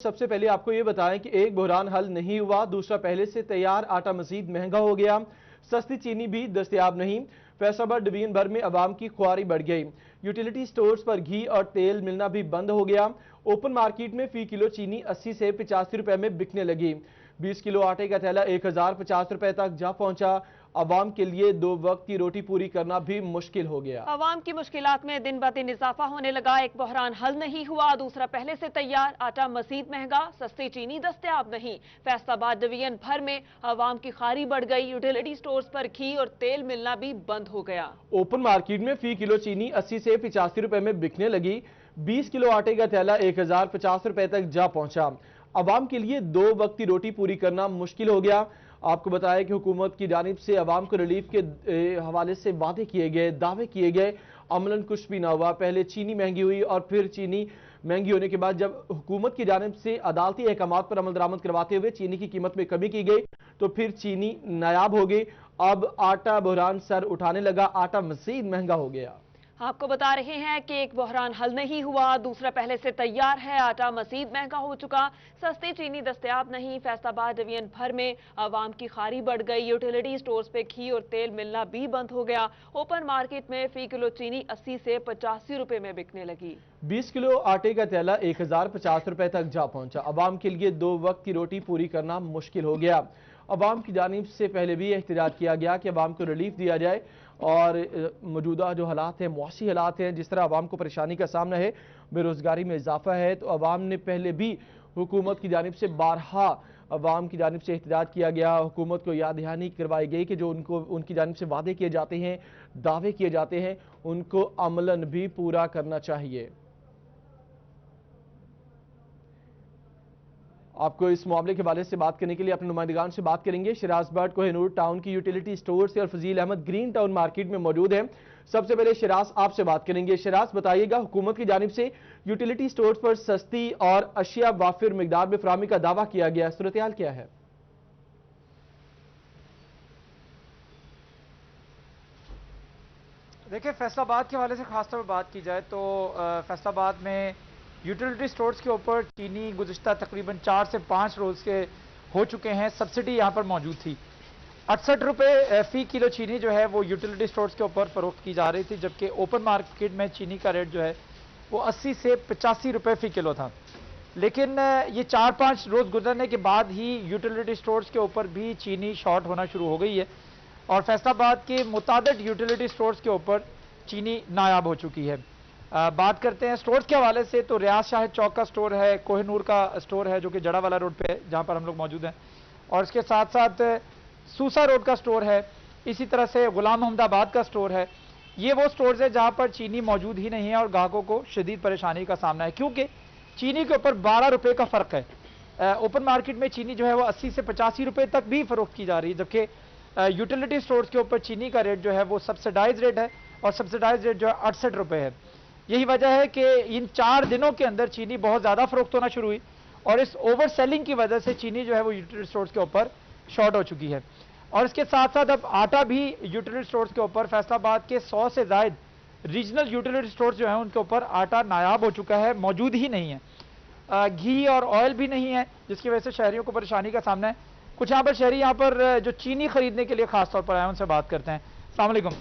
सबसे पहले आपको ये बताएं कि एक बहरान हल नहीं हुआ, दूसरा पहले से तैयार आटा मजीद महंगा हो गया, सस्ती चीनी भी दस्तयाब नहीं। फैसलाबाद डिवीजन भर में अवाम की ख्वारी बढ़ गई। यूटिलिटी स्टोर्स पर घी और तेल मिलना भी बंद हो गया। ओपन मार्केट में फी किलो चीनी 80 से 85 रुपए में बिकने लगी। 20 किलो आटे का थैला 1050 रुपए तक जा पहुंचा। अवाम के लिए दो वक्त की रोटी पूरी करना भी मुश्किल हो गया। अवाम की मुश्किलात में दिन ब दिन इजाफा होने लगा। एक बहरान हल नहीं हुआ, दूसरा पहले से तैयार आटा मजीद महंगा, सस्ती चीनी दस्तयाब नहीं। फैसलाबाद डिवीजन भर में अवाम की खारी बढ़ गई। यूटिलिटी स्टोर्स पर घी और तेल मिलना भी बंद हो गया। ओपन मार्केट में फी किलो चीनी 80 से 85 रुपए में बिकने लगी। 20 किलो आटे का थैला 1050 रुपए तक जा पहुंचा। अवाम के लिए दो वक्त की रोटी पूरी करना मुश्किल हो गया। आपको बताया कि हुकूमत की जानिब से अवाम को रिलीफ के हवाले से वादे किए गए, दावे किए गए, अमलन कुछ भी ना हुआ। पहले चीनी महंगी हुई और फिर चीनी महंगी होने के बाद जब हुकूमत की जानिब से अदालती अहकामात पर अमल दरामद करवाते हुए चीनी की कीमत में कमी की गई तो फिर चीनी नायाब हो गई। अब आटा बहरान सर उठाने लगा, आटा मजीद महंगा हो गया। आपको बता रहे हैं कि एक बहरान हल नहीं हुआ, दूसरा पहले से तैयार है, आटा मजीद महंगा हो चुका, सस्ती चीनी दस्तयाब नहीं। फैसलाबाद डिवीजन भर में अवाम की खारी बढ़ गई। यूटिलिटी स्टोर्स पे घी और तेल मिलना भी बंद हो गया। ओपन मार्केट में फी किलो चीनी 80 से 85 रुपए में बिकने लगी। 20 किलो आटे का थैला 1050 रुपए तक जा पहुंचा। अवाम के लिए दो वक्त की रोटी पूरी करना मुश्किल हो गया। अवाम की जानिब से पहले भी एहतजाज किया गया कि अवाम को रिलीफ दिया जाए और मौजूदा जो हालात हैं, मुआशी हालात हैं, जिस तरह अवाम को परेशानी का सामना है, बेरोजगारी में इजाफा है, तो अवाम ने पहले भी हुकूमत की जानिब से बारहा अवाम की जानिब से एहतजाज किया गया। हुकूमत को याद दहानी करवाई गई कि जो उनकी जानिब से वादे किए जाते हैं, दावे किए जाते हैं, उनको अमलन भी पूरा करना चाहिए। आपको इस मामले के हवाले से बात करने के लिए अपने नुमाइंदगान से बात करेंगे। शिराज बट कोहिनूर टाउन की यूटिलिटी स्टोर से और Fazeel Ahmed Green Town market में मौजूद हैं। सबसे पहले शिराज आपसे बात करेंगे। शिराज बताइएगा, हुकूमत की जानिब से यूटिलिटी स्टोर्स पर सस्ती और अशिया वाफिर मिकदार में फराहमी का दावा किया गया, सूरत-ए-हाल क्या है? देखिए, फैसलाबाद के हवाले से खासतौर पर बात की जाए तो फैसलाबाद में यूटिलिटी स्टोर्स के ऊपर चीनी गुज़िश्ता तकरीबन 4 से 5 रोज के हो चुके हैं। सब्सिडी यहाँ पर मौजूद थी। 68 रुपये फी किलो चीनी जो है वो यूटिलिटी स्टोर्स के ऊपर फरोख्त की जा रही थी, जबकि ओपन मार्केट में चीनी का रेट जो है वो 80 से 85 रुपये फी किलो था। लेकिन ये 4-5 रोज गुजरने के बाद ही यूटिलिटी स्टोर्स के ऊपर भी चीनी शॉर्ट होना शुरू हो गई है और फैसलाबाद के मुताबिक यूटिलिटी स्टोर्स के ऊपर चीनी नायाब हो चुकी है। बात करते हैं स्टोर्स के हवाले से तो रियाज शाहिद चौक का स्टोर है, कोहिनूर का स्टोर है जो कि जड़ा वाला रोड पे है जहां पर हम लोग मौजूद हैं, और इसके साथ साथ सूसा रोड का स्टोर है, इसी तरह से गुलाम मोहम्मदाबाद का स्टोर है। ये वो स्टोर्स है जहां पर चीनी मौजूद ही नहीं है और ग्राहकों को शदीद परेशानी का सामना है क्योंकि चीनी के ऊपर 12 रुपये का फर्क है। ओपन मार्केट में चीनी जो है वो 80 से 85 रुपये तक भी फरोख्त की जा रही है, जबकि यूटिलिटी स्टोर्स के ऊपर चीनी का रेट जो है वो सब्सिडाइज रेट है और सब्सिडाइज रेट जो है 68 रुपये है। यही वजह है कि इन 4 दिनों के अंदर चीनी बहुत ज़्यादा फरोख्त होना शुरू हुई और इस ओवर सेलिंग की वजह से चीनी जो है वो यूटिलिटी स्टोर्स के ऊपर शॉर्ट हो चुकी है। और इसके साथ साथ अब आटा भी यूटिलिटी स्टोर्स के ऊपर फैसलाबाद के 100 से ज़ायद रीजनल यूटिलिटी स्टोर्स जो हैं उनके ऊपर आटा नायाब हो चुका है, मौजूद ही नहीं है। घी और ऑयल भी नहीं है जिसकी वजह से शहरियों को परेशानी का सामना है। कुछ यहाँ पर शहरी यहाँ पर जो चीनी खरीदने के लिए खासतौर पर आए हैं उनसे बात करते हैं। वालेकुम।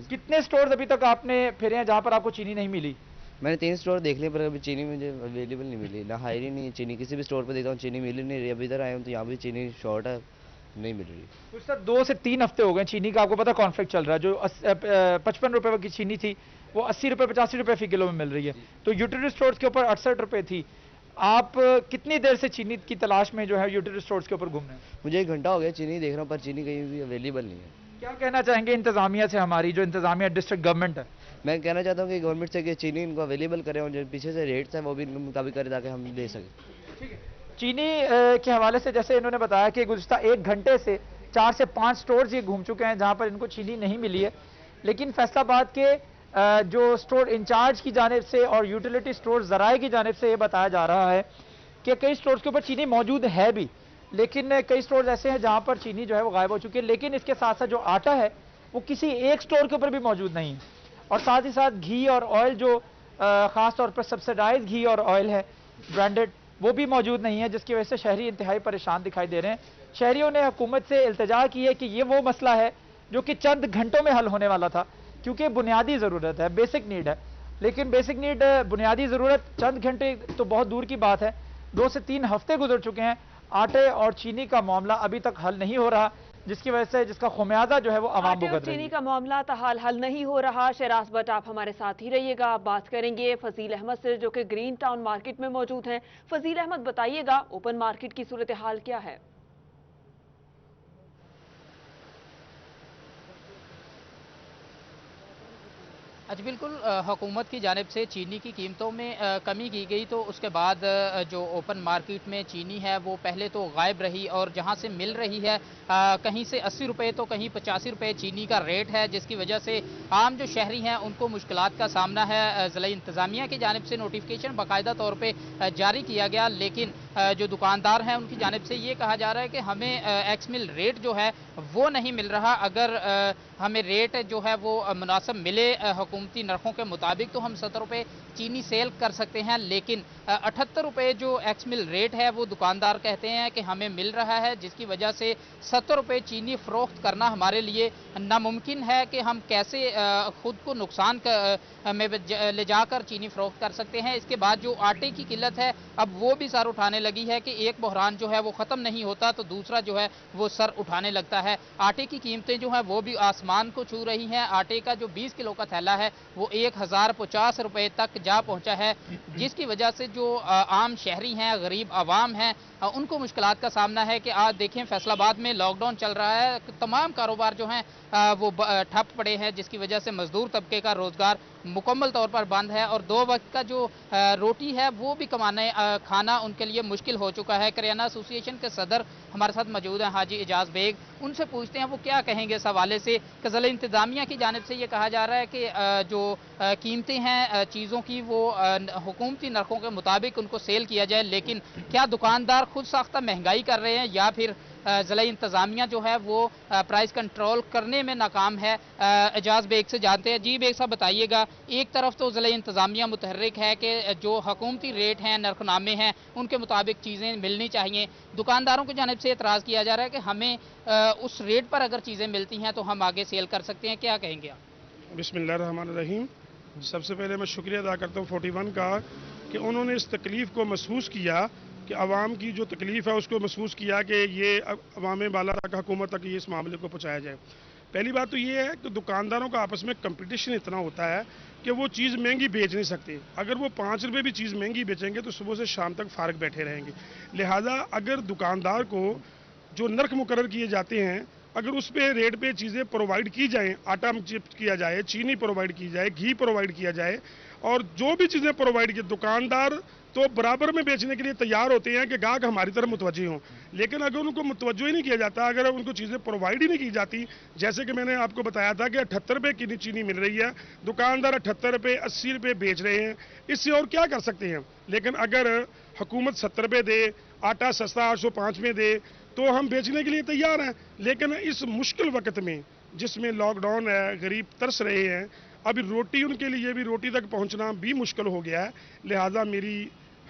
कितने स्टोर अभी तक आपने फिरे हैं जहाँ पर आपको चीनी नहीं मिली? मैंने 3 स्टोर देख लिए पर अभी चीनी मुझे अवेलेबल नहीं मिली, ना हायर ही नहीं है चीनी। किसी भी स्टोर पर देखता हूँ चीनी मिल ही नहीं रही। अभी इधर आया हूँ तो यहाँ भी चीनी शॉर्ट है, नहीं मिल रही। कुछ सर 2 से 3 हफ्ते हो गए चीनी का, आपको पता कॉन्फ्लिक्ट चल रहा है। जो 55 रुपये की चीनी थी वो 80 रुपये 85 रुपये फी किलो में मिल रही है, तो यूटिलिटी स्टोर्स के ऊपर 68 रुपये थी। आप कितनी देर से चीनी की तलाश में जो है यूटिलिटी स्टोर्स के ऊपर घूम रहे हैं? मुझे 1 घंटा हो गया चीनी देख रहा हूँ पर चीनी कहीं भी अवेलेबल नहीं है। क्या कहना चाहेंगे इंतजामिया से, हमारी जो इंतजामिया डिस्ट्रिक्ट गवर्नमेंट है? मैं कहना चाहता हूँ कि गवर्नमेंट से कि चीनी इनको अवेलेबल करें और जो पीछे से रेट्स हैं वो भी इनका भी करें ताकि हम ले सकें। ठीक है। चीनी के हवाले से जैसे इन्होंने बताया कि गुज़िश्ता 1 घंटे से 4 से 5 स्टोर्स ये घूम चुके हैं जहाँ पर इनको चीनी नहीं मिली है, लेकिन फैसलाबाद के जो स्टोर इंचार्ज की जानिब से और यूटिलिटी स्टोर ज़राए की जानिब से ये बताया जा रहा है कि कई स्टोर्स के ऊपर चीनी मौजूद है भी, लेकिन कई स्टोर्स ऐसे हैं जहाँ पर चीनी जो है वो गायब हो चुकी है। लेकिन इसके साथ साथ जो आटा है वो किसी एक स्टोर के ऊपर भी मौजूद नहीं है और साथ ही साथ घी और ऑयल जो ख़ास तौर पर सब्सिडाइज घी और ऑयल है, ब्रांडेड, वो भी मौजूद नहीं है, जिसकी वजह से शहरी इंतहाई परेशान दिखाई दे रहे हैं। शहरियों ने हुकूमत से इल्तिजा की है कि ये वो मसला है जो कि चंद घंटों में हल होने वाला था, क्योंकि बुनियादी ज़रूरत है, बेसिक नीड है। लेकिन बेसिक नीड, बुनियादी ज़रूरत चंद घंटे तो बहुत दूर की बात है, 2 से 3 हफ्ते गुजर चुके हैं, आटे और चीनी का मामला अभी तक हल नहीं हो रहा, जिसकी वजह से जिसका खुमियाजा जो है वो आवाम आटे और भुगत रही चीनी है। का मामला ताहाल हल नहीं हो रहा। शहराज भट्ट, आप हमारे साथ ही रहिएगा, आप बात करेंगे फजील अहमद से जो कि ग्रीन टाउन मार्केट में मौजूद हैं। फजील अहमद, बताइएगा ओपन मार्केट की सूरत हाल क्या है? अच्छा, बिल्कुल हुकूमत की जानिब से चीनी की कीमतों में कमी की गई, तो उसके बाद जो ओपन मार्केट में चीनी है वो पहले तो गायब रही, और जहां से मिल रही है कहीं से 80 रुपये तो कहीं 85 रुपये चीनी का रेट है, जिसकी वजह से आम जो शहरी हैं उनको मुश्किलात का सामना है। ज़िला इंतज़ामिया की जानिब से नोटिफिकेशन बाकायदा तौर पर जारी किया गया, लेकिन जो दुकानदार हैं उनकी जानिब से ये कहा जा रहा है कि हमें एक्स मिल रेट जो है वो नहीं मिल रहा। अगर हमें रेट जो है वो मुनासिब मिले हुकूमती नरखों के मुताबिक तो हम 70 रुपये चीनी सेल कर सकते हैं, लेकिन 78 रुपये जो एक्स मिल रेट है वो दुकानदार कहते हैं कि हमें मिल रहा है, जिसकी वजह से 70 रुपये चीनी फ़रोख्त करना हमारे लिए नामुमकिन है कि हम कैसे खुद को नुकसान में ले जाकर चीनी फ़रोख्त कर सकते हैं। इसके बाद जो आटे की किल्लत है अब वो भी सर उठाने लगी है कि एक बहरान जो है वो ख़त्म नहीं होता तो दूसरा जो है वो सर उठाने लगता है। आटे की कीमतें जो हैं वो भी आसमान को छू रही हैं। आटे का जो 20 किलो का थैला है वो 1050 रुपये तक जा पहुंचा है, जिसकी वजह से जो आम शहरी हैं, गरीब आवाम हैं, उनको मुश्किलात का सामना है। कि आज देखें फैसलाबाद में लॉकडाउन चल रहा है, तमाम कारोबार जो हैं वो ठप पड़े हैं, जिसकी वजह से मजदूर तबके का रोजगार मुकम्मल तौर पर बंद है, और 2 वक्त का जो रोटी है वो भी खाना उनके लिए मुश्किल हो चुका है। करियाना एसोसिएशन के सदर हमारे साथ मौजूद हैं हाजी एजाज बेग, उनसे पूछते हैं वो क्या कहेंगे इस हवाले से कि ज़िला इंतज़ामिया की जानिब से ये कहा जा रहा है कि जो कीमतें हैं चीज़ों की वो हुकूमती नरखों के मुताबिक उनको सेल किया जाए, लेकिन क्या दुकानदार खुद साख्ता महंगाई कर रहे हैं या फिर ज़िला इंतज़ामिया जो है वो प्राइस कंट्रोल करने में नाकाम है? एजाज बेग से जानते हैं। जी बेग साहब, बताइएगा, एक तरफ तो ज़िला इंतज़ामिया मुतहर्रिक है कि जो हुकूमती रेट हैं, नरखनामे हैं, उनके मुताबिक चीज़ें मिलनी चाहिए, दुकानदारों की जानिब से एतराज़ किया जा रहा है कि हमें उस रेट पर अगर चीज़ें मिलती हैं तो हम आगे सेल कर सकते हैं। क्या कहेंगे आप? बिस्मिल्लाहिर्रहमानिर्रहीम। सबसे पहले मैं शुक्रिया अदा करता हूँ 41 का कि उन्होंने इस तकलीफ़ को महसूस किया, कि आवाम की जो तकलीफ़ है उसको महसूस किया कि ये अवाम बाला तक, हुकूमत तक ये इस मामले को पहुँचाया जाए। पहली बात तो ये है कि दुकानदारों का आपस में कंपटीशन इतना होता है कि वो चीज़ महंगी बेच नहीं सकते। अगर वो 5 रुपये भी चीज़ महंगी बेचेंगे तो सुबह से शाम तक फारग बैठे रहेंगे। लिहाजा अगर दुकानदार को जो नर्क मुकर्रर किए जाते हैं, अगर उस पे रेट पे चीज़ें प्रोवाइड की जाएँ, आटा चिप्स किया जाए, चीनी प्रोवाइड की जाए, घी प्रोवाइड किया जाए, और जो भी चीज़ें प्रोवाइड की, दुकानदार तो बराबर में बेचने के लिए तैयार होते हैं कि गाहक हमारी तरफ मुतवज्जे हों। लेकिन अगर उनको मुतवज्जो ही नहीं किया जाता, अगर उनको चीज़ें प्रोवाइड ही नहीं की जाती, जैसे कि मैंने आपको बताया था कि 78 रुपये की चीनी मिल रही है, दुकानदार 78 रुपये 80 रुपये बेच रहे हैं, इससे और क्या कर सकते हैं। लेकिन अगर हुकूमत 70 रुपये दे, आटा सस्ता 805 में दे, तो हम बेचने के लिए तैयार हैं। लेकिन इस मुश्किल वक्त में जिसमें लॉकडाउन है, गरीब तरस रहे हैं, अभी रोटी, उनके लिए भी रोटी तक पहुंचना भी मुश्किल हो गया है। लिहाजा मेरी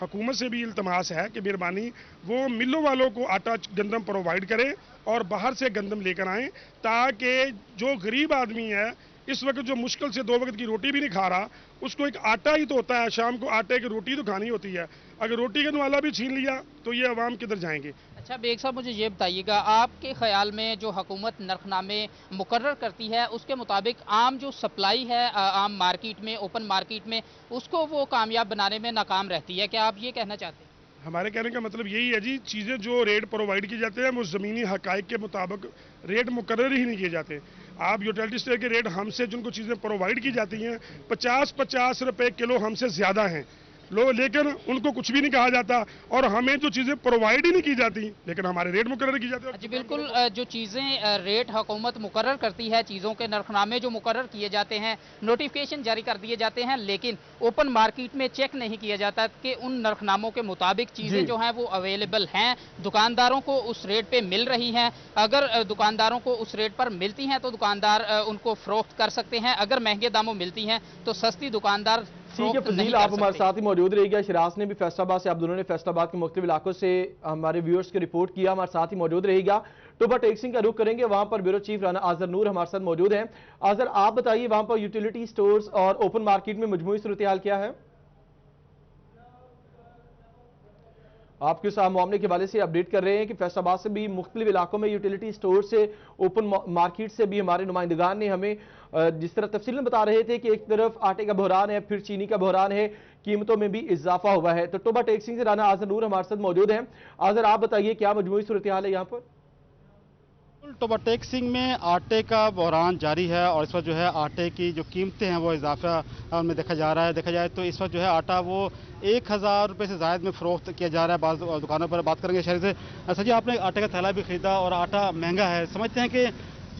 हुकूमत से भी इल्तमास है कि मेहरबानी वो मिलों वालों को आटा गंदम प्रोवाइड करें और बाहर से गंदम लेकर आएँ, ताकि जो गरीब आदमी है इस वक्त जो मुश्किल से 2 वक्त की रोटी भी नहीं खा रहा, उसको एक आटा ही तो होता है, शाम को आटे की रोटी तो खानी होती है। अगर रोटी का नवाला भी छीन लिया तो ये अवाम किधर जाएंगे। अच्छा बेग साहब, मुझे ये बताइएगा, आपके ख्याल में जो हुकूमत नरखनामे मुकर्रर करती है उसके मुताबिक आम जो सप्लाई है आम मार्केट में, ओपन मार्केट में, उसको वो कामयाब बनाने में नाकाम रहती है? क्या आप ये कहना चाहते हैं? हमारे कहने का मतलब यही है जी, चीज़ें जो रेट प्रोवाइड की जाते हैं वो ज़मीनी हक़ाइक़ के मुताबिक रेट मुकर्रर ही नहीं किए जाते। आप यूटिलिटी स्टोर के रेट हमसे जिनको चीज़ें प्रोवाइड की जाती हैं 50-50 रुपये किलो हमसे ज़्यादा हैं लेकिन उनको कुछ भी नहीं कहा जाता, और हमें जो चीज़ें प्रोवाइड ही नहीं की जाती लेकिन हमारे रेट मुकर्रर की जाते हैं। जी बिल्कुल, जो चीज़ें रेट हुकूमत मुकर्रर करती है, चीज़ों के नरखनामे जो मुकर्रर किए जाते हैं, नोटिफिकेशन जारी कर दिए जाते हैं, लेकिन ओपन मार्केट में चेक नहीं किया जाता कि उन नरखनामों के मुताबिक चीज़ें जो हैं वो अवेलेबल हैं, दुकानदारोों को उस रेट पे मिल रही हैं। अगर दुकानदारों को उस रेट पर मिलती हैं तो दुकानदार उनको फ़रोख्त कर सकते हैं, अगर महंगे दामों मिलती हैं तो सस्ती दुकानदार ठीक है फजील, आप हमारे साथ ही मौजूद रहिएगा। शिराज ने भी फैसलाबाद से, आप दोनों ने फैसलाबाद के मुख्तलिफ इलाकों से हमारे व्यूअर्स को रिपोर्ट किया, हमारे साथ ही मौजूद रहिएगा। टोबा टेक्सिंग का रुख करेंगे, वहां पर ब्यूरो चीफ राना आजर नूर हमारे साथ मौजूद हैं। आजर, आप बताइए वहां पर यूटिलिटी स्टोर्स और ओपन मार्केट में मजमूई सूरत हाल क्या है? आपके साथ मामले के हवाले से अपडेट कर रहे हैं कि फैसलाबाद से भी मुख्तलिफ इलाकों में यूटिलिटी स्टोर से, ओपन मार्केट से भी हमारे नुमाइंदगान ने हमें जिस तरह तफसीलन बता रहे थे कि एक तरफ आटे का बहरान है, फिर चीनी का बहरान है, कीमतों में भी इजाफा हुआ है। तो टोबा टेक्सिंग से राना आजर नूर हमारे साथ मौजूद हैं। आजर, आप बताइए क्या मजमूई सूरत हाल है यहाँ पर? टोबा टेक्सिंग में आटे का बहरान जारी है और इस वक्त जो है आटे की जो कीमतें हैं वो इजाफा में देखा जा रहा है। देखा जाए तो इस वक्त जो है आटा वो 1000 रुपये से ज़ायद में फ़रोख्त किया जा रहा है। बाज़ दुकानों पर बात करेंगे शहर से। सर जी, आपने आटे का थैला भी ख़रीदा और आटा महंगा है, समझते हैं कि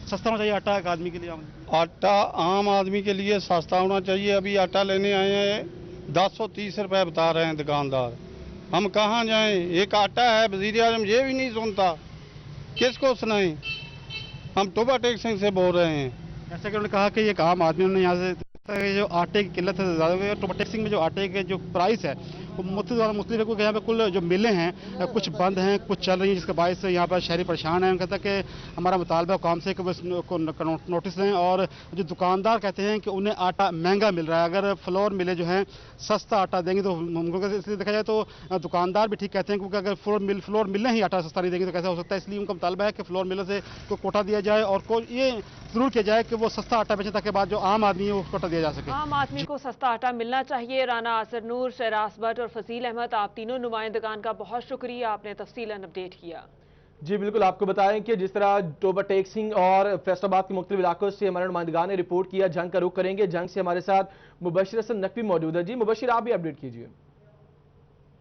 सस्ता होना चाहिए आटा एक आदमी के लिए? आटा आम आदमी के लिए सस्ता होना चाहिए। अभी आटा लेने आए हैं 1030 रुपये बता रहे हैं दुकानदार, हम कहाँ जाएं? एक आटा है, वज़ीर आज़म ये भी नहीं सुनता, किसको सुनाएं? हम टोबा टेक्सिंग से बोल रहे हैं। जैसा कि उन्होंने कहा कि एक आम आदमी ने यहाँ से जो आटे की किल्लत है ज़्यादा हुई है। टोबा टेक्सिंग में जो आटे के जो प्राइस है वो मुख्तलिफ है, क्योंकि यहाँ पे कुल जो मिलें हैं कुछ बंद हैं, कुछ चल रही हैं, जिसके बायस यहाँ पर शहरी परेशान हैं। उन्होंने कहता है कि हमारा मुतालबा काम से कि बस नोटिस दें। और जो दुकानदार कहते हैं कि उन्हें आटा महंगा मिल रहा है, अगर फ्लोर मिले जो हैं सस्ता आटा देंगे तो उनको, इसलिए देखा जाए तो दुकानदार भी ठीक कहते हैं, क्योंकि अगर फ्लोर मिलने ही आटा सस्ता नहीं देंगे तो कैसा हो सकता है। इसलिए उनका मुतालबा है कि फ्लोर मिलर से कोई कोटा दिया जाए और ये जरूर किया जाए कि वो सस्ता आटा बेचें, ताकि बाद जो आम आदमी है वो कोटा दिया जा सके। आम आदमी को सस्ता आटा मिलना चाहिए। राना आजर नूर, शहराज भट्ट और फसील अहमद, आप तीनों नुमाइंदगान का बहुत शुक्रिया, आपने तफसीलन अपडेट किया। जी बिल्कुल, आपको बताएं कि जिस तरह टोबा टेक्सिंग और फैसलाबाद के मुख्तलिफ इलाकों से हमारे नुमाइंदगान ने रिपोर्ट किया। जंग का रुख करेंगे, जंग से हमारे साथ मुबशिर हसन नकवी मौजूद है। जी मुबशिर, आप भी अपडेट कीजिए।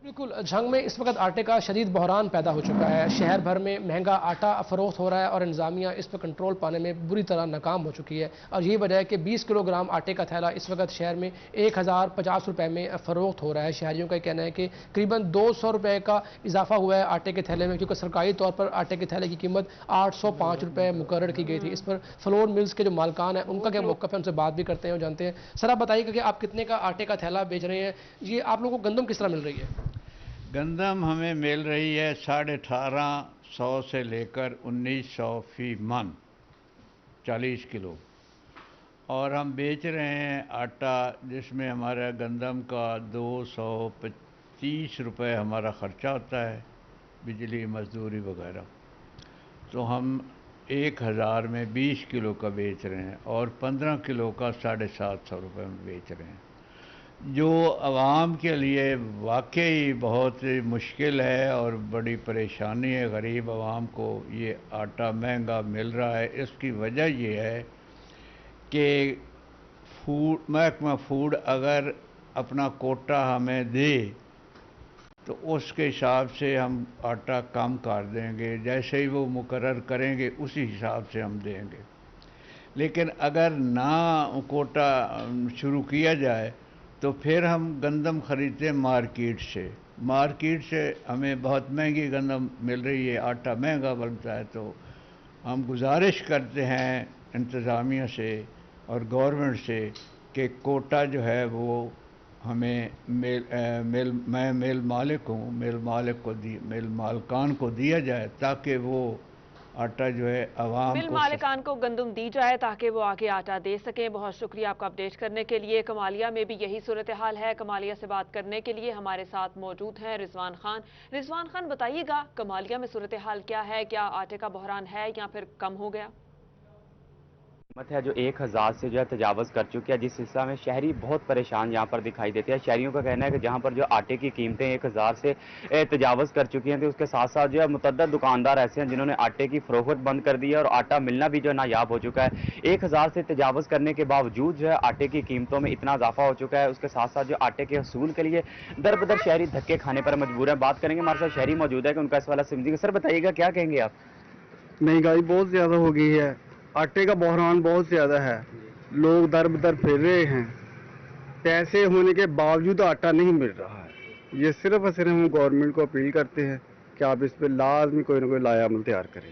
बिल्कुल, झंग में इस वक्त आटे का शदीद बहरान पैदा हो चुका है। शहर भर में महंगा आटा फरोख्त हो रहा है और इंतजामिया इस पर कंट्रोल पाने में बुरी तरह नाकाम हो चुकी है। और यही वजह है कि 20 किलोग्राम आटे का थैला इस वक्त शहर में 1050 रुपये में फ़रोख्त हो रहा है। शहरियों का कहना है कि करीबन 200 रुपये का इजाफा हुआ है आटे के थैले में, क्योंकि सरकारी तौर पर आटे के थैले की कीमत 805 रुपये मुकर्रर की गई थी। इस पर फ्लोर मिल्स के जो मालकान हैं उनका क्या मौक़िफ़ है, उनसे बात भी करते हैं और जानते हैं। सर, आप बताइए कि आप कितने का आटे का थैला बेच रहे हैं? ये आप लोगों को गंदम किस तरह मिल रही है? गंदम हमें मिल रही है 1850 से लेकर 1900 फी मन, 40 किलो, और हम बेच रहे हैं आटा जिसमें हमारा गंदम का 225 रुपये हमारा ख़र्चा होता है, बिजली मजदूरी वगैरह। तो हम 1000 में 20 किलो का बेच रहे हैं और 15 किलो का 750 रुपये में बेच रहे हैं, जो आवाम के लिए वाकई बहुत मुश्किल है और बड़ी परेशानी है। गरीब आवाम को ये आटा महंगा मिल रहा है। इसकी वजह ये है कि महकमा फूड अगर अपना कोटा हमें दे तो उसके हिसाब से हम आटा कम कर देंगे, जैसे ही वो मुकर्रर करेंगे उसी हिसाब से हम देंगे। लेकिन अगर ना कोटा शुरू किया जाए तो फिर हम गंदम ख़रीदते हैं मार्केट से हमें बहुत महंगी गंदम मिल रही है, आटा महंगा बनता है। तो हम गुजारिश करते हैं इंतज़ामिया से और गवर्नमेंट से कि कोटा जो है वो हमें मिल मालिकान को दिया जाए, ताकि वो आटा जो है आवाम मिल मालिकान को गंदम दी जाए ताकि वो आगे आटा दे सकें। बहुत शुक्रिया आपका अपडेट करने के लिए। कमालिया में भी यही सूरत हाल है। कमालिया से बात करने के लिए हमारे साथ मौजूद हैं रिजवान खान। रिजवान खान, बताइएगा कमालिया में सूरत हाल क्या है? क्या आटे का बहरान है या फिर कम हो गया? है जो 1000 से जो है तजावज़ कर चुकी है, जिस सिलसिला में शहरी बहुत परेशान यहाँ पर दिखाई देते हैं। शहरियों का कहना है कि जहाँ पर जो आटे की कीमतें 1000 से तजावज़ कर चुकी हैं, तो उसके साथ साथ जो है मुतअद्दिद दुकानदार ऐसे हैं जिन्होंने आटे की फ़रोख्त बंद कर दी है और आटा मिलना भी जो है नायाब हो चुका है। 1000 से तजावज़ करने के बावजूद जो है आटे की कीमतों में इतना इजाफा हो चुका है। उसके साथ साथ जो आटे के हसूल के लिए दर बदर शहरी धक्के खाने पर मजबूर है। बात करेंगे, हमारे साथ शहरी मौजूद है कि उनका इस वाला समझिएगा। सर बताइएगा क्या कहेंगे आप? महंगाई बहुत ज़्यादा हो गई है, आटे का बहरान बहुत ज़्यादा है, लोग दर बदर फिर रहे हैं, पैसे होने के बावजूद आटा नहीं मिल रहा है। ये सिर्फ और सिर्फ हम गवर्नमेंट को अपील करते हैं कि आप इस पर लाजमी कोई ना कोई लाया अमल तैयार करें।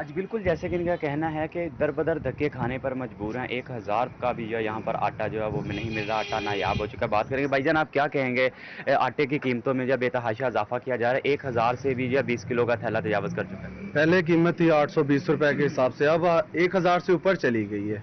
आज बिल्कुल जैसे कि इनका कहना है कि दर बदर धक्के खाने पर मजबूर हैं। 1000 का भी जो है यहाँ पर आटा जो है वो नहीं मिल रहा, आटा नायाब हो चुका है। बात करेंगे भाईजान, आप क्या कहेंगे, आटे की कीमतों में जब बेतहाशा इजाफा किया जा रहा है, 1000 से भी जो है 20 किलो का थैला तजावज़ कर चुका है। पहले कीमत थी 820 रुपए के हिसाब से, अब 1000 से ऊपर चली गई है।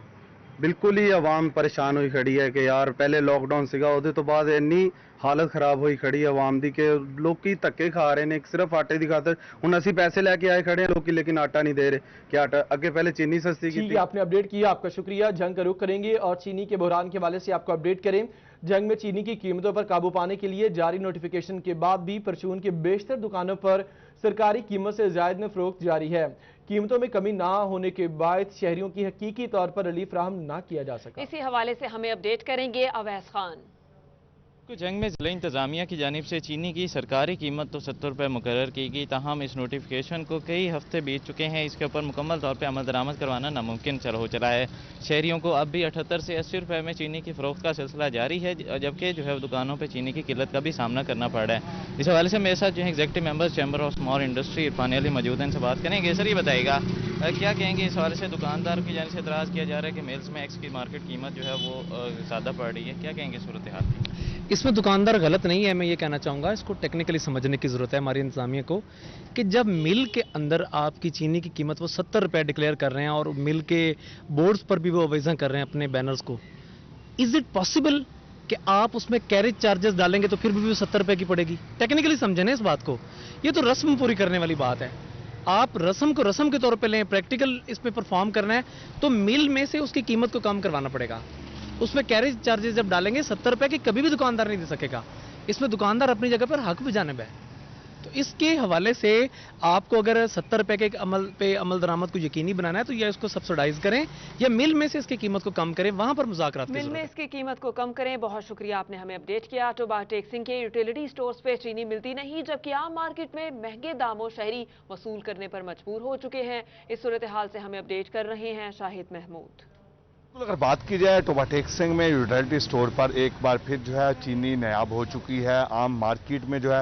बिल्कुल ही आवाम परेशान हुई खड़ी है कि यार पहले लॉकडाउन सीगा ਉਹਦੇ ਤੋਂ ਬਾਅਦ ਇੰਨੀ ਹਾਲਤ ਖਰਾਬ ਹੋਈ ਖੜੀ ਹੈ ਆਵਾਮ ਦੀ ਕਿ ਲੋਕੀ ਧੱਕੇ ਖਾ ਰਹੇ ਨੇ ਸਿਰਫ ਆਟੇ ਦੀ ਖਾਤਰ। ਹੁਣ ਅਸੀਂ पैसे लेके आए खड़े हैं लोग, लेकिन आटा नहीं दे रहे कि आटा आगे पहले चीनी सस्ती की थी। आपने अपडेट किया, आपका शुक्रिया। जंग का रुख करेंगे और चीनी के बहरान के हवाले से आपको अपडेट करें। जंग में चीनी की कीमतों पर काबू पाने के लिए जारी नोटिफिकेशन के बाद भी परचून के बेशतर दुकानों पर सरकारी कीमत से ज़ायद में फरोख्त जारी है। कीमतों में कमी ना होने के बाद शहरियों की हकीकी तौर पर रिलीफ फराहम ना किया जा सका। इसी हवाले से हमें अपडेट करेंगे अवैस खान। जंग में ज़िला इंतज़ामिया की जानिब से चीनी की सरकारी कीमत तो 70 रुपये मुकर्रर की गई, ताहम इस नोटिफिकेशन को कई हफ्ते बीत चुके हैं। इसके ऊपर मुकम्मल तौर पर अमल दरामद करवाना नामुमकिन हो चला है। शहरियों को अब भी 78 से 80 रुपये में चीनी की फ़रोख्त का सिलसिला जारी है, जबकि जो है दुकानों पर चीनी की किल्लत का भी सामना करना पड़ रहा है। इस हवाले से मेरे साथ जो है executive member chamber of small industry Irfan Ali मौजूद हैं, इनसे बात करेंगे। सर ये बताइएगा क्या कहेंगे इस हवाले से, दुकानदार की जानिब से एतराज़ किया जा रहा है कि मिल्स में एक्स की मार्केट कीमत जो है वो ज़्यादा पड़ रही है, क्या कहेंगे सूरत हाल की? इसमें दुकानदार गलत नहीं है, मैं ये कहना चाहूँगा, इसको टेक्निकली समझने की ज़रूरत है हमारी इंतज़ामिया को कि जब मिल के अंदर आपकी चीनी की कीमत वो 70 रुपये डिक्लेयर कर रहे हैं और मिल के बोर्ड्स पर भी वो अवेज़ा कर रहे हैं अपने बैनर्स को, इज़ इट पॉसिबल कि आप उसमें कैरेज चार्जेस डालेंगे तो फिर भी वो 70 रुपये की पड़ेगी? टेक्निकली समझे ना इस बात को, ये तो रस्म पूरी करने वाली बात है। आप रस्म को रस्म के तौर पे लें, प्रैक्टिकल इस पे परफॉर्म करना है तो मिल में से उसकी कीमत को कम करवाना पड़ेगा। उसमें कैरेज चार्जेस जब डालेंगे 70 रुपये की कभी भी दुकानदार नहीं दे सकेगा। इसमें दुकानदार अपनी जगह पर हक बजानिब है। तो इसके हवाले से आपको अगर 70 रुपये के अमल दरामद को यकीनी बनाना है तो या इसको सब्सिडाइज करें या मिल में से इसकी कीमत को कम करें, वहां पर मुज़ाकरात मिल में इसकी कीमत को कम करें। बहुत शुक्रिया, आपने हमें अपडेट किया। टोबा टेक्सिंग के यूटिलिटी स्टोर्स पे चीनी मिलती नहीं, जबकि आम मार्केट में महंगे दामों शहरी वसूल करने पर मजबूर हो चुके हैं। इस सूरत हाल से हमें अपडेट कर रहे हैं शाहिद महमूद। अगर बात की जाए टोबा टेक्सिंग में यूटिलिटी स्टोर पर एक बार फिर जो है चीनी नायाब हो चुकी है। आम मार्केट में जो है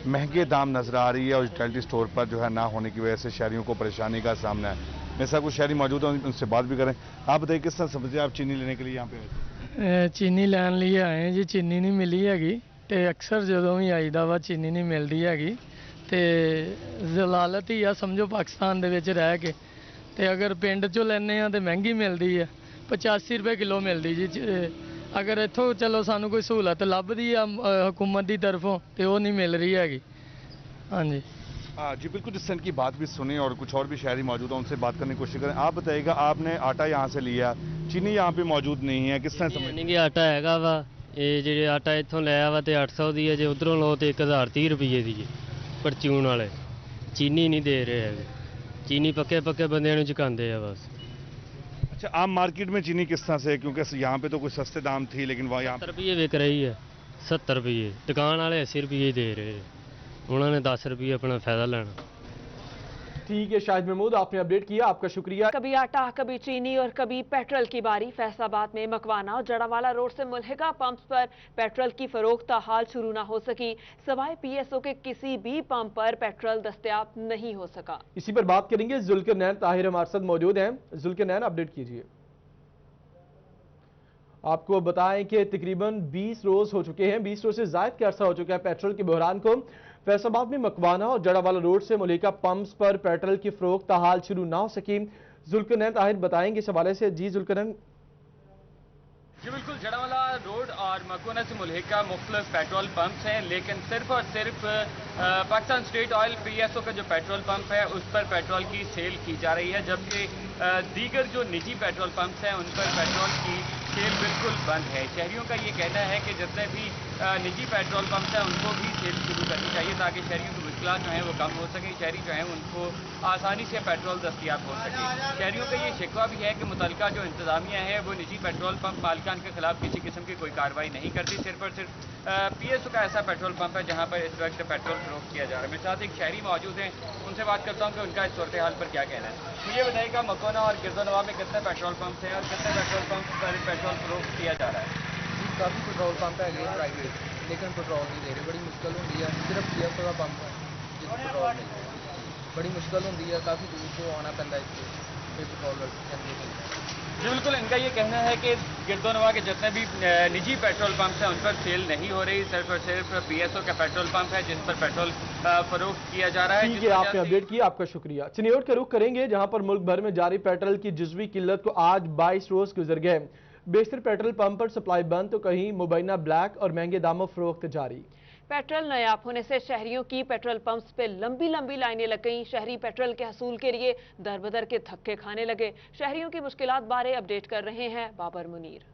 महंगे दाम नजर आ रही है और यूटिलिटी स्टोर पर जो है ना होने की वजह से शहरियों को परेशानी का सामना है। मेरे साथ कुछ शहरी मौजूद हैं, उनसे बात भी करें। आप बताइए किस तरह समझे आप चीनी लेने के लिए यहाँ पे? चीनी लैन लिए आए जी, चीनी नहीं मिली हैगी ते अक्सर जो भी आईदा वा चीनी नहीं मिलती हैगी ते जलालत ही आ समझो पाकिस्तान दे विच रह के। ते अगर पिंड चों लैने आ ते महंगी मिलती है, 85 रुपये किलो मिलती जी। अगर इत्थों चलो सानू कोई सहूलत लभदी है हुकूमत की तरफों तो वो नहीं मिल रही हैगी। हाँ जी जी बिल्कुल, जिस की बात भी सुनी और कुछ और भी शहरी मौजूद हैं, उनसे बात करने की कोशिश करें। आप बताइएगा, आपने आटा यहाँ से लिया, चीनी यहाँ पे मौजूद नहीं है, किस तरह समझ? कि आटा हैगा वा, ये जो आटा इत्थों लिया वा तो 800 की है, जो उधरों लो तो 1030 रुपये की परचून वाले चीनी नहीं दे रहे है। चीनी पक्के पक्के बंदे नूं चुकांदे आ बस। अच्छा, आम मार्केट में चीनी किस तरह से, क्योंकि यहाँ पे तो कुछ सस्ते दाम थी लेकिन वहाँ 70 रुपये बिक रही है, 70 रुपये। दुकान वाले 80 रुपये दे रहे हैं, उन्होंने 10 रुपये अपना फायदा लेना। ठीक है शाहिद महमूद, आपने अपडेट किया, आपका शुक्रिया। कभी आटा, कभी चीनी और कभी पेट्रोल की बारी। फैसलाबाद में मकवाना और जड़ावाला रोड से मुल्हिका पंप्स पर पेट्रोल की फरोख्त हाल शुरू ना हो सकी, सवाए पीएसओ के किसी भी पंप पर पेट्रोल दस्तयाब नहीं हो सका। इसी पर बात करेंगे, जुल्करनैन ताहिर हमारे साथ मौजूद हैं। जुल्करनैन, अपडेट कीजिए। आपको बताएं कि तकरीबन 20 रोज हो चुके हैं, 20 रोज से ज्यादा का अरसा हो चुका है पेट्रोल के बहरान को। फैसलाबाद में मकवाना और जड़ावाला रोड से मुल्हिका पंप्स पर पेट्रोल की फरोख्त हाल शुरू ना हो सकी। जुल्करनैन ताहिर बताएंगे इस हवाले से। जी जुल्करनैन। जी बिल्कुल, जड़ावाला रोड और मकवाना से मुल्हिका मुख्तलिफ पेट्रोल पंप्स हैं, लेकिन सिर्फ और सिर्फ पाकिस्तान स्टेट ऑयल पीएसओ का जो पेट्रोल पंप है उस पर पेट्रोल की सेल की जा रही है, जबकि दीगर जो निजी पेट्रोल पंप्स हैं उन पर पेट्रोल की सेल बिल्कुल बंद है। शहरियों का ये कहना है कि जितने भी निजी पेट्रोल पंप्स हैं उनको भी सेल शुरू करनी चाहिए ताकि शहरियों की मुश्किलात जो हैं वो कम हो सके, शहरी जो हैं उनको आसानी से पेट्रोल दस्तियाब हो सके। शहरियों का ये शिकवा भी है कि मुतल्लिका जो इंतजामिया है वो निजी पेट्रोल पंप मालिकान के खिलाफ किसी किस्म की कोई कार्रवाई नहीं करती। सिर्फ और सिर्फ पीएसओ का ऐसा पेट्रोल पंप है जहाँ पर इस वक्त पेट्रोल फरोख्त किया जा रहा है। मेरे साथ एक शहरी मौजूद हैं, उनसे बात करता हूँ कि उनका इस सूरत हाल पर क्या कहना है। मुझे बताइएगा, मकवाना और गिरदोनवा में कितने पेट्रोल पंप हैं और कितने पेट्रोल पंप पर पेट्रोल फरोख्त किया जा रहा है? काफ़ी पेट्रोल पंप है प्राइवेट, लेकिन पेट्रोल नहीं दे रहे, बड़ी मुश्किल होती है। सिर्फ पीएसओ का पंप है जिसमें पेट्रोल नहीं। बड़ी मुश्किल होती है, काफ़ी दूर को आना पैंदा है पेट्रोल लेने के लिए। जी बिल्कुल, इनका ये कहना है कि गिरदोनवा के जितने भी निजी पेट्रोल पंप हैं उन पर सेल नहीं हो रही, सिर्फ और सिर्फ PSO का पेट्रोल पंप है जिस पर पेट्रोल फरोख्त किया जा रहा है। ठीक है, आपने अपडेट किया, आपका शुक्रिया। चिन्योट का रुख करेंगे जहां पर मुल्क भर में जारी पेट्रोल की जुज़वी किल्लत को आज 22 रोज गुजर गए। बेशतर पेट्रोल पंप पर सप्लाई बंद तो कहीं मुबैना ब्लैक और महंगे दामों फरोख्त जारी। पेट्रोल नायाब होने से शहरियों की पेट्रोल पंप्स पे लंबी लंबी लाइनें लग गईं। शहरी पेट्रोल के हसूल के लिए दर बदर के धक्के खाने लगे। शहरियों की मुश्किलात बारे अपडेट कर रहे हैं बाबर मुनीर।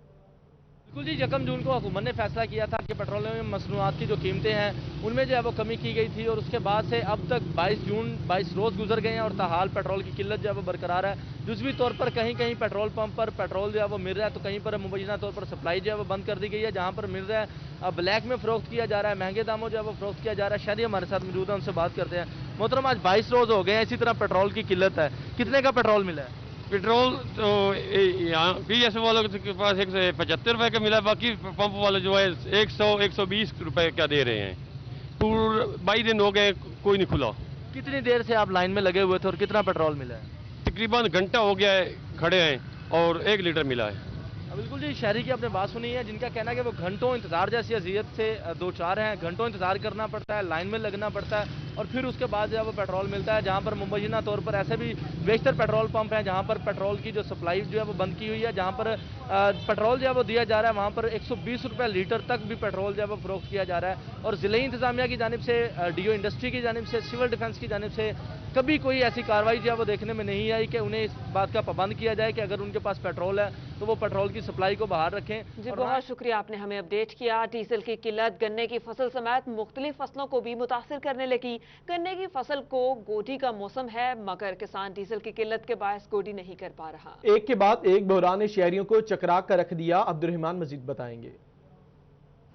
बिल्कुल जी, 1 जून को हुकूमत ने फैसला किया था कि पेट्रोलियम मसनूआत की जो कीमतें हैं उनमें जो है वो कमी की गई थी और उसके बाद से अब तक 22 रोज़ गुजर गए हैं और ताहाल पेट्रोल की किल्लत जो है वो बरकरार है। जुज़वी तौर पर कहीं कहीं पेट्रोल पंप पर पेट्रोल जो है वो मिल रहा है तो कहीं पर मुबैना तौर पर सप्लाई जो है वो बंद कर दी गई है। जहाँ पर मिल रहा है ब्लैक में फ़रोख्त किया जा रहा है, महंगे दामों जो है वो फ़रोख्त किया जा रहा है। शहरी हमारे साथ मौजूद है, उनसे बात करते हैं। मोहतरम, आज 22 रोज़ हो गए हैं, इसी तरह पेट्रोल की किल्लत है, कितने का पेट्रोल मिला है? पेट्रोल तो यहाँ PSO वालों के पास 175 रुपए का मिला, बाकी पंप वाले जो है 100-120 रुपए का दे रहे हैं। पूरे 22 दिन हो गए, कोई नहीं खुला। कितनी देर से आप लाइन में लगे हुए थे और कितना पेट्रोल मिला है? तकरीबन घंटा हो गया है खड़े हैं और 1 लीटर मिला है। बिल्कुल जी, शहरी की आपने बात सुनी है जिनका कहना है कि वो घंटों इंतजार जैसी अजियत से दो चार हैं। घंटों इंतजार करना पड़ता है, लाइन में लगना पड़ता है और फिर उसके बाद जो है वो पेट्रोल मिलता है। जहाँ पर मुबैना तौर पर ऐसे भी बेशतर पेट्रोल पंप हैं जहाँ पर पेट्रोल की जो सप्लाई जो है वो बंद की हुई है। जहाँ पर पेट्रोल जो है वो दिया जा रहा है वहाँ पर 120 रुपये लीटर तक भी पेट्रोल जो है वो फरोख्त किया जा रहा है। और ज़िले इंतजामिया की जानिब से, DO इंडस्ट्री की जानिब से, सिविल डिफेंस की जानिब से कभी कोई ऐसी कार्रवाई जो है वो देखने में नहीं आई कि उन्हें इस बात का पाबंद किया जाए कि अगर उनके पास पेट्रोल है तो वो पेट्रोल की सप्लाई को बाहर रखें। जी बहुत शुक्रिया, आपने हमें अपडेट किया। डीजल की किल्लत गन्ने की फसल समेत मुख्तलिफ फसलों को भी मुतासिर करने लगी। गन्ने की फसल को गोडी का मौसम है मगर किसान डीजल की किल्लत के बायस गोडी नहीं कर पा रहा। एक के बाद एक बहरान ने शहरियों को चकरा कर रख दिया। अब्दुर्रहमान मजीद बताएंगे।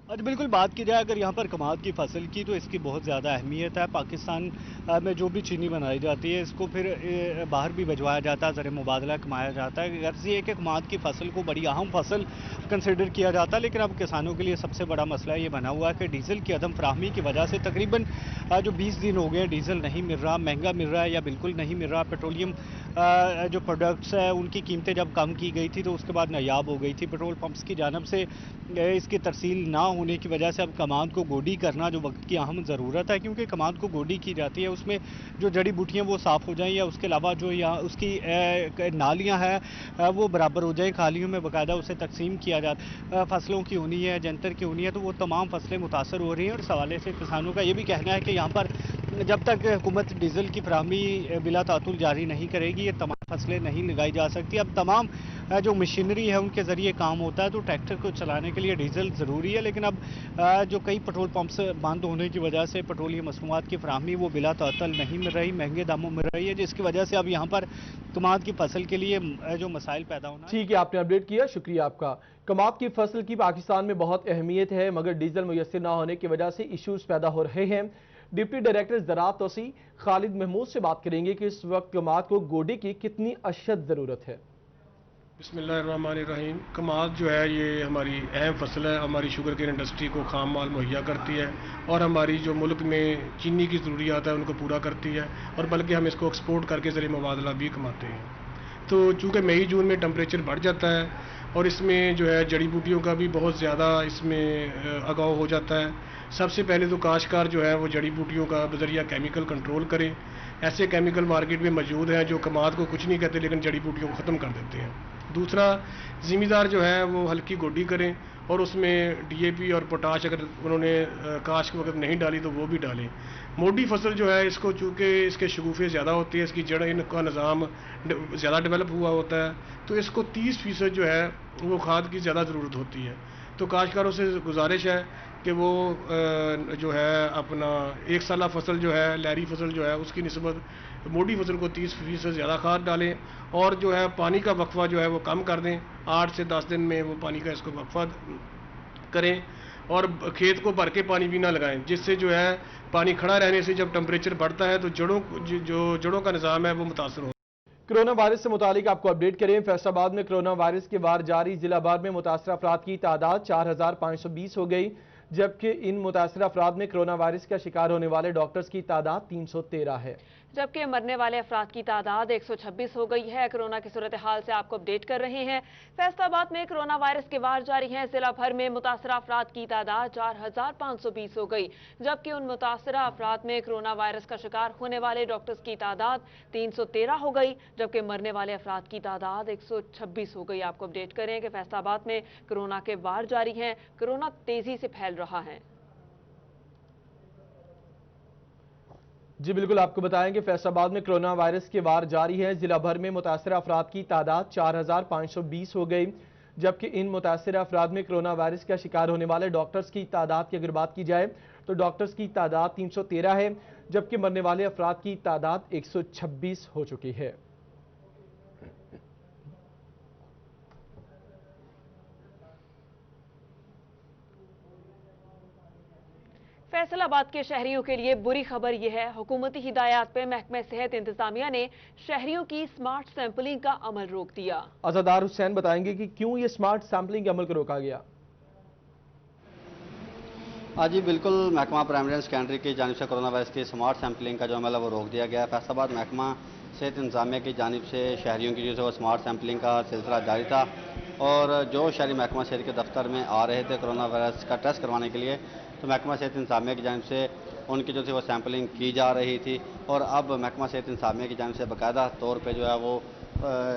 अच्छा, बिल्कुल बात की जाए अगर यहाँ पर कमाद की फसल की तो इसकी बहुत ज़्यादा अहमियत है। पाकिस्तान में जो भी चीनी बनाई जाती है इसको फिर बाहर भी भिजवाया जाता है, ज़र मुबादला कमाया जाता है। गर्ज ये कि कमाद की फसल को बड़ी अहम फसल कंसिडर किया जाता है, लेकिन अब किसानों के लिए सबसे बड़ा मसला ये बना हुआ है कि डीज़ल की अदम फराहमी की वजह से तकरीबन जो 20 दिन हो गए डीज़ल नहीं मिल रहा, महंगा मिल रहा है या बिल्कुल नहीं मिल रहा। पेट्रोलियम जो प्रोडक्ट्स है उनकी कीमतें जब कम की गई थी तो उसके बाद नायाब हो गई थी। पेट्रोल पंप्स की जानब से इसकी तरसील ना होने की वजह से अब कमाद को गोडी करना जो वक्त की अहम ज़रूरत है, क्योंकि कमाद को गोडी की जाती है उसमें जो जड़ी बूटियाँ वो साफ़ हो जाएं या उसके अलावा जो यहाँ उसकी नालियाँ हैं वो बराबर हो जाएं, खालियों में बाकायदा उसे तकसीम किया जाता। फसलों की होनी है, जंतर की होनी है, तो वो तमाम फसलें मुतासर हो रही हैं। और इस हवाले से किसानों का ये भी कहना है कि यहाँ पर जब तक हुकूमत डीज़ल की फराहमी बिला तातुल जारी नहीं करेगी ये तमाम फसलें नहीं लगाई जा सकती। अब तमाम जो मशीनरी है उनके ज़रिए काम होता है तो ट्रैक्टर को चलाने के लिए डीज़ल ज़रूरी है, लेकिन अब जो कई पेट्रोल पंप्स बंद होने की वजह से पेट्रोलियम मसनूआत की फराहमी वो बिला तातुल नहीं मिल रही, महंगे दामों मिल रही है, जिसकी वजह से अब यहाँ पर कमाद की फसल के लिए जो मसाइल पैदा होना। ठीक है, आपने अपडेट किया, शुक्रिया आपका। कमाद की फसल की पाकिस्तान में बहुत अहमियत है मगर डीजल मुयस्सर न होने की वजह से इशूज़ पैदा हो रहे हैं। डिप्टी डायरेक्टर ज़राअत तोसी खालिद महमूद से बात करेंगे कि इस वक्त कमाद को गोडी की कितनी अशद ज़रूरत है। बिस्मिल्लाहिर्रहमानिर्रहीम। कमाद जो है ये हमारी अहम फसल है, हमारी शुगर केन इंडस्ट्री को खाम माल मुहैया करती है और हमारी जो मुल्क में चीनी की ज़रूरियात है उनको पूरा करती है और बल्कि हम इसको एक्सपोर्ट करके ज़रिए मुबादला भी कमाते हैं। तो चूँकि मई जून में टेम्परेचर बढ़ जाता है और इसमें जो है जड़ी बूटियों का भी बहुत ज़्यादा इसमें अगाव हो जाता है। सबसे पहले तो काश्तकार जो है वो जड़ी बूटियों का बजरिया केमिकल कंट्रोल करें। ऐसे केमिकल मार्केट में मौजूद हैं जो कमाद को कुछ नहीं कहते लेकिन जड़ी बूटियों को ख़त्म कर देते हैं। दूसरा, ज़िम्मेदार जो है वो हल्की गोडी करें और उसमें DAP और पोटाश अगर उन्होंने काश के वक्त नहीं डाली तो वो भी डालें। मोटी फसल जो है इसको चूँकि इसके शगुफ़े ज़्यादा होती है, इसकी जड़ इनका निज़ाम ज़्यादा डेवलप हुआ होता है तो इसको 30% जो है वो खाद की ज़्यादा ज़रूरत होती है। तो काश्तकारों से गुजारिश है कि वो जो है अपना एक साला फसल जो है लहरी फसल जो है उसकी निस्बत मोटी फसल को 30% ज़्यादा खाद डालें और जो है पानी का वक्फा जो है वो कम कर दें। 8 से 10 दिन में वो पानी का इसको वक्फा करें और खेत को भर के पानी भी ना लगाएं, जिससे जो है पानी खड़ा रहने से जब टेम्परेचर बढ़ता है तो जड़ों का निज़ाम है वो मुतासर हो। कोरोना वायरस से मुतालिक आपको अपडेट करें। फैसलाबाद में कोरोना वायरस के वार जारी। जिला भर में मुतासर अफराद की तादाद 4520 हो गई। जबकि इन मुतासर अफराद में कोरोना वायरस का शिकार होने वाले डॉक्टर्स की तादाद 313 है। जबकि मरने वाले अफराद की तादाद 126 हो गई है। कोरोना की सूरत हाल से आपको अपडेट कर रहे हैं। फैसलाबाद में कोरोना वायरस के वार जारी हैं। जिला भर में मुतासर अफराद की तादाद 4520 हो गई, जबकि उन मुतासर अफराद में कोरोना वायरस का शिकार होने वाले डॉक्टर्स की तादाद 313 हो गई, जबकि मरने वाले अफराद की तादाद 126 हो गई। आपको अपडेट करें कि फैसलाबाद में कोरोना के वार जारी हैं। कोरोना तेजी से फैल रहा है। जी बिल्कुल, आपको बताएं कि फैसलाबाद में कोरोना वायरस के वार जारी है। जिला भर में मुतासर अफराद की तादाद 4520 हो गई, जबकि इन मुतासर अफराद में कोरोना वायरस का शिकार होने वाले डॉक्टर्स की तादाद की अगर बात की जाए तो डॉक्टर्स की तादाद 313 है, जबकि मरने वाले अफराद की तादाद 126 हो चुकी है। फैसलाबाद के शहरियों के लिए बुरी खबर यह है, हुकूमती हिदायत पे महकमे सेहत इंतजामिया ने शहरियों की स्मार्ट सैंपलिंग का अमल रोक दिया। अज़ादार हुसैन बताएंगे कि क्यों ये स्मार्ट सैंपलिंग के अमल को रोका गया। जी बिल्कुल, महकमा प्राइमरी एंड सेकेंडरी की जानिब से कोरोना वायरस की स्मार्ट सैंपलिंग का जो अमल है वो रोक दिया गया। फैसलाबाद महकमा सेहत इंतजामिया की जानिब से शहरियों की जो है वो स्मार्ट सैंपलिंग का सिलसिला जारी था और जो शहरी महकमा सेहत के दफ्तर में आ रहे थे कोरोना वायरस का टेस्ट करवाने के लिए, तो महकमा सेहत इंतजामिया की जानिब से उनकी जो थी वो सैंपलिंग की जा रही थी और अब महकमा सेहत इंतजामिया की जानिब से बाकायदा तौर पे जो है वो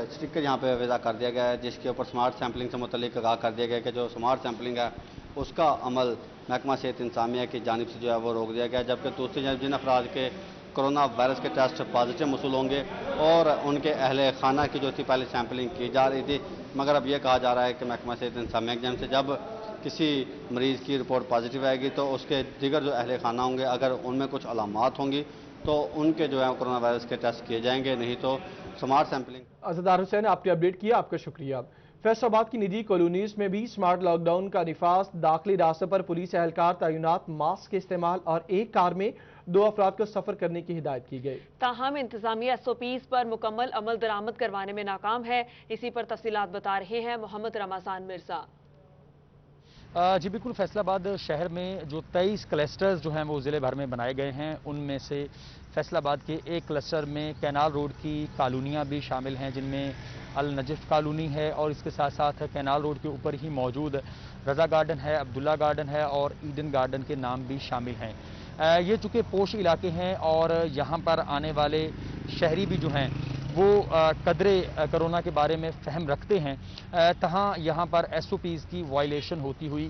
स्टिकर यहाँ पे वज़ा कर दिया गया है, जिसके ऊपर स्मार्ट सैंपलिंग से मुतल्लिक आगाह कर दिया गया कि जो स्मार्ट सैंपलिंग है उसका अमल महकमा सेहत इंतजामिया की जानिब से जो है वो रोक दिया गया। जबकि दूसरी जानब जिन अफराद के कोरोना वायरस के टेस्ट पॉजिटिव मसूल होंगे और उनके अहले खाना की जो थी पहले सैंपलिंग की जा रही थी, मगर अब ये कहा जा रहा है कि महकमा सेहत इंतजामिया की जानिब से जब किसी मरीज़ की रिपोर्ट पॉजिटिव आएगी तो उसके दीगर जो अहले खाना होंगे अगर उनमें कुछ अलामात होंगी तो उनके जो है कोरोना वायरस के टेस्ट किए जाएंगे, नहीं तो स्मार्ट सैंपलिंग। अज़ादार हुसैन, आपने अपडेट किया, आपका शुक्रिया। फैसलाबाद की निजी कॉलोनीज में भी स्मार्ट लॉकडाउन का निफाज, दाखिली रास्तों पर पुलिस एहलकार तैनात, मास्क के इस्तेमाल और एक कार में 2 अफराद को सफर करने की हिदायत की गई। ताहम इंतजामिया SOPs पर मुकम्मल अमल दरामद करवाने में नाकाम है। इसी पर तफसीलात बता रहे हैं मोहम्मद रमजान मिर्जा। जी बिल्कुल, फैसलाबाद शहर में जो 23 क्लस्टर्स जो हैं वो ज़िले भर में बनाए गए हैं, उनमें से फैसलाबाद के एक क्लस्टर में कैनाल रोड की कॉलोनियाँ भी शामिल हैं, जिनमें अल नजफ कॉलोनी है और इसके साथ साथ कैनाल रोड के ऊपर ही मौजूद रज़ा गार्डन है, अब्दुल्ला गार्डन है और ईडन गार्डन के नाम भी शामिल हैं। ये चूँकि पोश इलाके हैं और यहाँ पर आने वाले शहरी भी जो हैं वो कदरे कोरोना के बारे में फहम रखते हैं, तहाँ यहाँ पर SOPs की वायलेशन होती हुई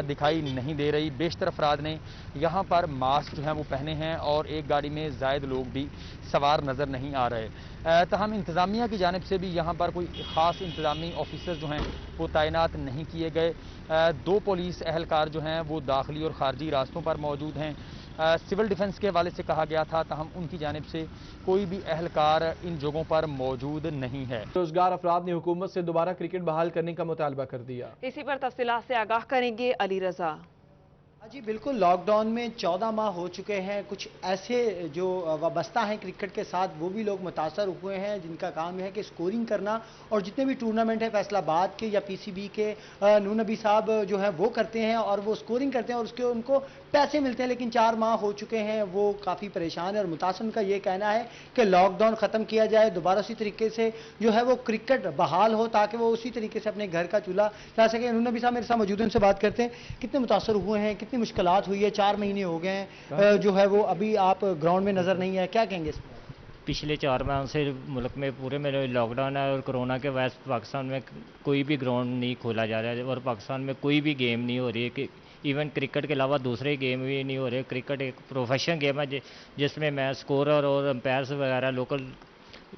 दिखाई नहीं दे रही। बेशतर अफराद ने यहाँ पर मास्क जो हैं वो पहने हैं और एक गाड़ी में ज़ायद लोग भी सवार नज़र नहीं आ रहे। तहम इंतज़ामिया की जानिब से भी यहाँ पर कोई ख़ास इंतज़ामी ऑफिसर जो हैं वो तैनात नहीं किए गए। 2 पुलिस एहलकार जो हैं वो दाखिली और ख़ारजी रास्तों पर मौजूद हैं। सिविल डिफेंस के हवाले से कहा गया था, तहम उनकी जानिब से कोई भी एहलकार इन जगहों पर मौजूद नहीं है। रोजगार अफराद ने हुकूमत से दोबारा क्रिकेट बहाल करने का मुतालबा कर दिया। इसी पर तफसीलात से आगाह करेंगे अली रजा। जी बिल्कुल, लॉकडाउन में 14 माह हो चुके हैं। कुछ ऐसे जो वाबस्ता हैं क्रिकेट के साथ वो भी लोग मुतासर हुए हैं, जिनका काम है कि स्कोरिंग करना और जितने भी टूर्नामेंट है फैसलाबाद के या PCB के नून नबी साहब जो हैं वो करते हैं और वो स्कोरिंग करते हैं और उसके उनको पैसे मिलते हैं, लेकिन 4 माह हो चुके हैं, वो काफ़ी परेशान है और मुतासर का ये कहना है कि लॉकडाउन ख़त्म किया जाए, दोबारा उसी तरीके से जो है वो क्रिकेट बहाल हो ताकि वो उसी तरीके से अपने घर का चूल्हा चला सके। नून नबी साहब मेरे साथ मौजूद हैं, उनसे बात करते हैं। कितने मुतासर हुए हैं, कितनी मुश्किलात हुई है, 4 महीने हो गए हैं जो है वो अभी आप ग्राउंड में नजर नहीं है, क्या कहेंगे इस पर? पिछले 4 माह से मुल्क में पूरे में लॉकडाउन है और कोरोना के वजह से पाकिस्तान में कोई भी ग्राउंड नहीं खोला जा रहा है और पाकिस्तान में कोई भी गेम नहीं हो रही है कि इवन क्रिकेट के अलावा दूसरे गेम भी नहीं हो रहे। क्रिकेट एक प्रोफेशनल गेम है जिसमें मैं स्कोरर और अंपायर्स वगैरह लोकल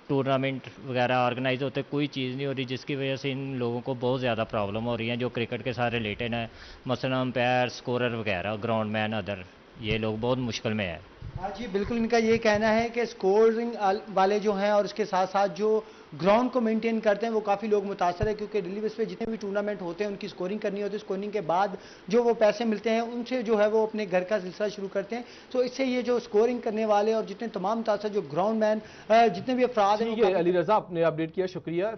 टूर्नामेंट वगैरह ऑर्गेनाइज होते, कोई चीज़ नहीं हो रही, जिसकी वजह से इन लोगों को बहुत ज़्यादा प्रॉब्लम हो रही है जो क्रिकेट के साथ रिलेटेड है, मसलन अंपायर, स्कोरर वगैरह, ग्राउंड मैन, अदर, ये लोग बहुत मुश्किल में है। हाँ जी बिल्कुल, इनका ये कहना है कि स्कोरिंग वाले जो हैं और उसके साथ साथ जो ग्राउंड को मेंटेन करते हैं वो काफ़ी लोग मुतासर है, क्योंकि डेली बेस पे जितने भी टूर्नामेंट होते हैं उनकी स्कोरिंग करनी होती है, स्कोरिंग के बाद जो वो पैसे मिलते हैं उनसे जो है वो अपने घर का सिलसिला शुरू करते हैं। तो इससे ये जो स्कोरिंग करने वाले और जितने तमाम मुतासर जो ग्राउंड मैन जितने भी अफराद हैं। अली रजा, आपने अपडेट किया, शुक्रिया।